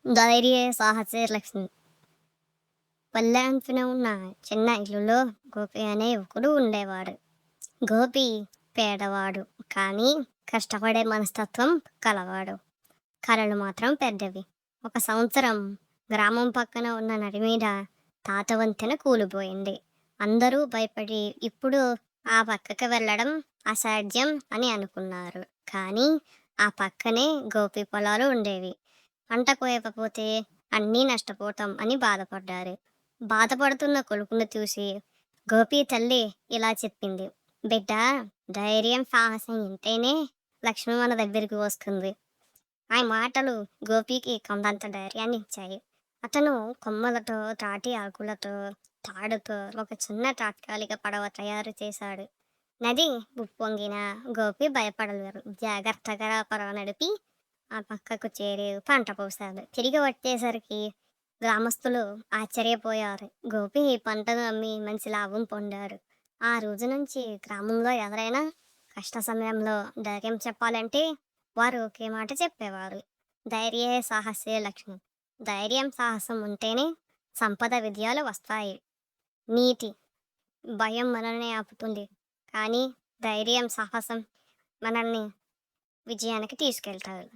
ధైర్య సాహసే లక్ష్మి. పల్లె అంచున ఉన్న చిన్న ఇల్లులో గోపి అనే యువకుడు ఉండేవాడు. గోపి పేదవాడు, కానీ కష్టపడే మనస్తత్వం కలవాడు. కలలు మాత్రం పెద్దవి. ఒక సంవత్సరం గ్రామం పక్కన ఉన్న నది మీద తాత వంతెన కూలిపోయింది. అందరూ భయపడి ఇప్పుడు ఆ పక్కకి వెళ్ళడం అసాధ్యం అని అనుకున్నారు. కానీ ఆ పక్కనే గోపి పొలాలు ఉండేవి. పంట కోయకపోతే అన్నీ నష్టపోతాం అని బాధపడ్డారు. బాధపడుతున్న కొడుకును చూసి గోపి తల్లి ఇలా చెప్పింది: బిడ్డ, ధైర్యం సాహసం ఉంటేనే లక్ష్మి మన దగ్గరికి వస్తుంది. ఆ మాటలు గోపికి కొండంత ధైర్యాన్ని ఇచ్చాయి. అతను కొమ్మలతో, తాటి ఆకులతో, తాడుతో ఒక చిన్న తాత్కాలిక పడవ తయారు చేశాడు. నది ఉప్పొంగిన గోపి భయపడలేదు. జాగ్రత్తగా పడవ నడిపి ఆ పక్కకు చేరి పంట పోశాడు. తిరిగి వచ్చేసరికి గ్రామస్తులు ఆశ్చర్యపోయారు. గోపి ఈ పంటను అమ్మి మంచి లాభం పొందారు. ఆ రోజు నుంచి గ్రామంలో ఎవరైనా కష్ట సమయంలో ధైర్యం చెప్పాలంటే వారు ఒకే మాట చెప్పేవారు: ధైర్యే సాహసే లక్ష్మి. ధైర్యం సాహసం ఉంటేనే సంపద విజయాలు వస్తాయి. నీతి: భయం మనల్ని ఆపుతుంది, కానీ ధైర్యం సాహసం మనల్ని విజయానికి తీసుకెళ్తారు.